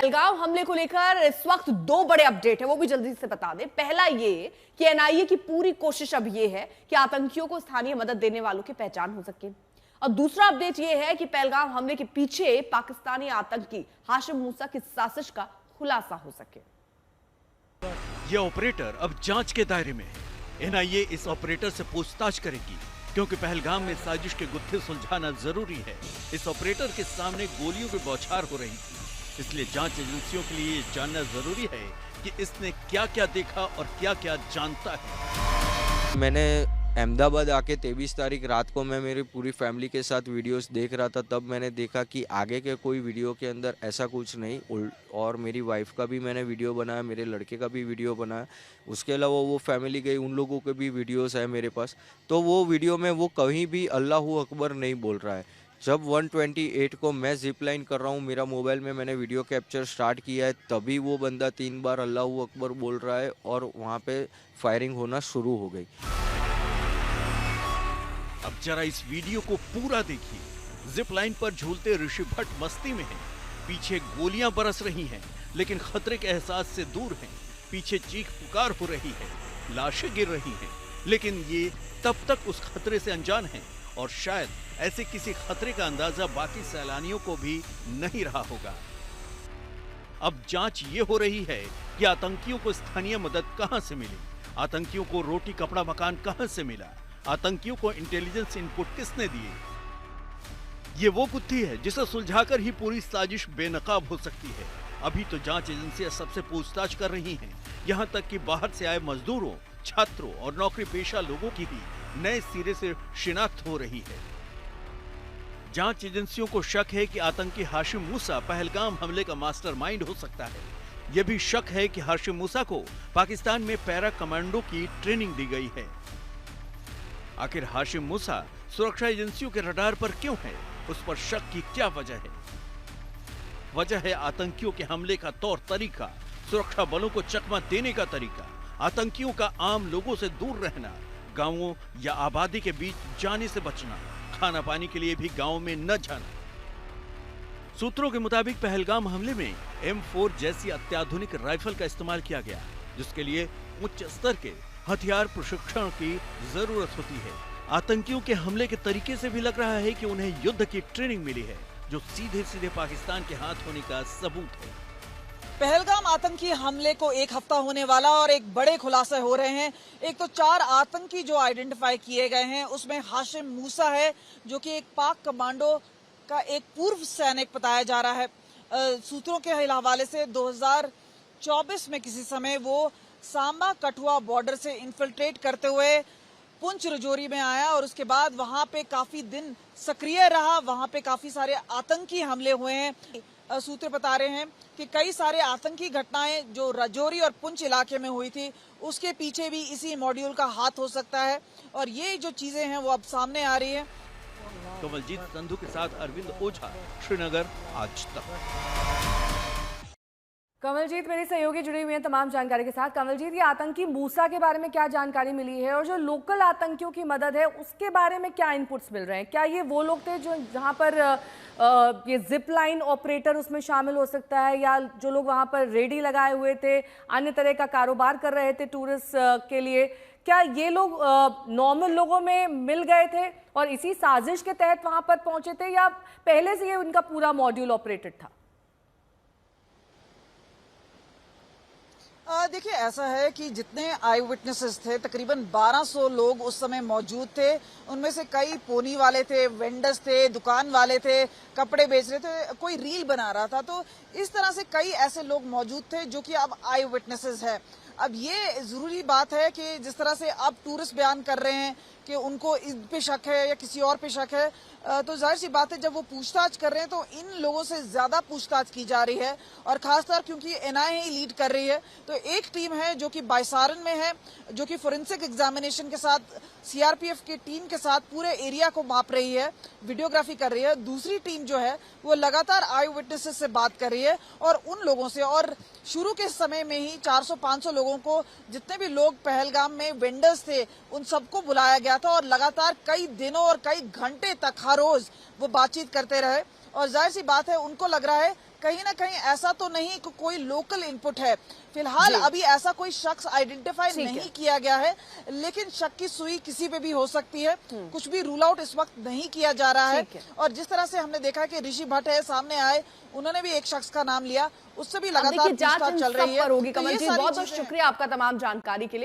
पहलगाम हमले को लेकर इस वक्त दो बड़े अपडेट है, वो भी जल्दी से बता दें। पहला ये कि एनआईए की पूरी कोशिश अब ये है कि आतंकियों को स्थानीय मदद देने वालों की पहचान हो सके, और दूसरा अपडेट ये है कि पहलगाम हमले के पीछे पाकिस्तानी आतंकी हाशिम मूसा की साजिश का खुलासा हो सके। यह ऑपरेटर अब जांच के दायरे में है। एनआईए इस ऑपरेटर से पूछताछ करेगी क्योंकि पहलगाम में साजिश के गुत्थे सुलझाना जरूरी है। इस ऑपरेटर के सामने गोलियों की बौछार हो रही थी, इसलिए जांच एजेंसियों के लिए जानना जरूरी है कि इसने क्या क्या देखा और क्या क्या जानता है। मैंने अहमदाबाद आके 23 तारीख रात को मैं मेरी पूरी फैमिली के साथ वीडियोस देख रहा था, तब मैंने देखा कि आगे के कोई वीडियो के अंदर ऐसा कुछ नहीं, और मेरी वाइफ का भी मैंने वीडियो बनाया, मेरे लड़के का भी वीडियो बनाया, उसके अलावा वो फैमिली गई उन लोगों के भी वीडियोस है मेरे पास। तो वो वीडियो में वो कहीं भी अल्लाहू अकबर नहीं बोल रहा है। जब 128 को मैं जिप लाइन कर रहा हूँ, मेरा मोबाइल में मैंने वीडियो कैप्चर स्टार्ट किया है, तभी वो बंदा 3 बार अल्लाहू अकबर बोल रहा है और वहाँ पे फायरिंग होना शुरू हो गई। अब जरा इस वीडियो को पूरा देखिए। जिप लाइन पर झूलते ऋषि भट्ट मस्ती में हैं, पीछे गोलियां बरस रही हैं, लेकिन खतरे के एहसास से दूर हैं। पीछे चीख पुकार हो रही है, लाशें गिर रही हैं, लेकिन ये तब तक उस खतरे से अनजान हैं और शायद ऐसे किसी खतरे का अंदाजा बाकी सैलानियों को भी नहीं रहा होगा। अब जांच ये हो रही है कि आतंकियों को स्थानीय मदद कहां से मिली, आतंकियों को रोटी कपड़ा मकान कहां से मिला, आतंकियों को इंटेलिजेंस इनपुट किसने दिए। ये वो गुत्थी है जिसे सुलझाकर ही पूरी साजिश बेनकाब हो सकती है। अभी तो जांच एजेंसियां सबसे पूछताछ कर रही हैं, यहां तक कि बाहर से आए मजदूरों, छात्रों और नौकरी पेशा लोगों की भी नए सिरे से शिनाख्त हो रही है। जांच एजेंसियों को शक है कि आतंकी हाशिम मूसा पहलगाम हमले का मास्टरमाइंड हो सकता है। यह भी शक है कि हाशिम मूसा को पाकिस्तान में पैरा कमांडो की ट्रेनिंग दी गई है। आखिर हाशिम मूसा सुरक्षा एजेंसियों के रडार पर क्यों है, उस पर शक की क्या वजह है? वजह है आतंकियों के हमले का तौर तरीका, सुरक्षा बलों को चकमा देने का तरीका, आतंकियों का आम लोगों से दूर रहना, गांवों या आबादी के बीच जाने से बचना, खाना पानी के लिए भी गांव में न जाना। सूत्रों के मुताबिक पहलगाम हमले में M4 जैसी अत्याधुनिक राइफल का इस्तेमाल किया गया, जिसके लिए उच्च स्तर के हथियार प्रशिक्षण की जरूरत होती है। आतंकियों के हमले के तरीके से भी लग रहा है कि उन्हें युद्ध की ट्रेनिंग मिली है, जो सीधे सीधे पाकिस्तान के हाथ होने का सबूत है। पहलगाम आतंकी हमले को एक हफ्ता होने वाला और एक बड़े खुलासे हो रहे हैं। एक तो 4 आतंकी जो आइडेंटिफाई किए गए हैं, उसमें हाशिम मूसा है जो कि एक पाक कमांडो का एक पूर्व सैनिक बताया जा रहा है। सूत्रों के हवाले से 2024 में किसी समय वो सांबा कठुआ बॉर्डर से इन्फिल्ट्रेट करते हुए पुंछ रजौरी में आया और उसके बाद वहां पे काफी दिन सक्रिय रहा, वहां पे काफी सारे आतंकी हमले हुए हैं। सूत्र बता रहे हैं कि कई सारे आतंकी घटनाएं जो रजौरी और पुंछ इलाके में हुई थी, उसके पीछे भी इसी मॉड्यूल का हाथ हो सकता है, और ये जो चीजें हैं वो अब सामने आ रही है। कमलजीत संधू के साथ अरविंद ओझा, श्रीनगर, आज तक। कमलजीत मेरी सहयोगी जुड़ी हुई है तमाम जानकारी के साथ। कमलजीत, ये आतंकी मूसा के बारे में क्या जानकारी मिली है, और जो लोकल आतंकियों की मदद है उसके बारे में क्या इनपुट्स मिल रहे हैं? क्या ये वो लोग थे जो जहां पर ये जिप लाइन ऑपरेटर उसमें शामिल हो सकता है, या जो लोग वहां पर रेडी लगाए हुए थे, अन्य तरह का कारोबार कर रहे थे टूरिस्ट के लिए? क्या ये लोग नॉर्मल लोगों में मिल गए थे और इसी साजिश के तहत वहां पर पहुंचे थे, या पहले से ये उनका पूरा मॉड्यूल ऑपरेटेड था? देखिए, ऐसा है कि जितने आई विटनेसेस थे, तकरीबन 1200 लोग उस समय मौजूद थे। उनमें से कई पोनी वाले थे, वेंडर्स थे, दुकान वाले थे, कपड़े बेच रहे थे, कोई रील बना रहा था। तो इस तरह से कई ऐसे लोग मौजूद थे जो कि अब आई विटनेसेस है। अब ये जरूरी बात है कि जिस तरह से अब टूरिस्ट बयान कर रहे हैं कि उनको इन पे शक है या किसी और पे शक है, तो जाहिर सी बात है जब वो पूछताछ कर रहे हैं तो इन लोगों से ज्यादा पूछताछ की जा रही है, और खासतौर क्योंकि एनआईए लीड कर रही है, तो एक टीम है जो कि बाइसारन में है, जो कि फोरेंसिक एग्जामिनेशन के साथ सीआरपीएफ की टीम के साथ पूरे एरिया को माप रही है, वीडियोग्राफी कर रही है। दूसरी टीम जो है वो लगातार आई विटनेसेस से बात कर रही है और उन लोगों से, और शुरू के समय में ही 400-500 लोगों को, जितने भी लोग पहलगाम में वेंडर्स थे, उन सबको बुलाया गया था और लगातार कई दिनों और कई घंटे तक हर रोज वो बातचीत करते रहे। और जाहिर सी बात है उनको लग रहा है कहीं ना कहीं ऐसा तो नहीं कि कोई लोकल इनपुट है। फिलहाल अभी ऐसा कोई शख्स आइडेंटिफाई नहीं किया गया है, लेकिन शक की सुई किसी पे भी हो सकती है। कुछ भी रूल आउट इस वक्त नहीं किया जा रहा है। और जिस तरह से हमने देखा कि ऋषि भट्ट है सामने आए, उन्होंने भी एक शख्स का नाम लिया, उससे भी लगातार जांच पूछताछ चल रही है। होगी। तो ये कमल जी, सारी बहुत बहुत चीजें हैं। शुक्रिया आपका तमाम जानकारी के लिए।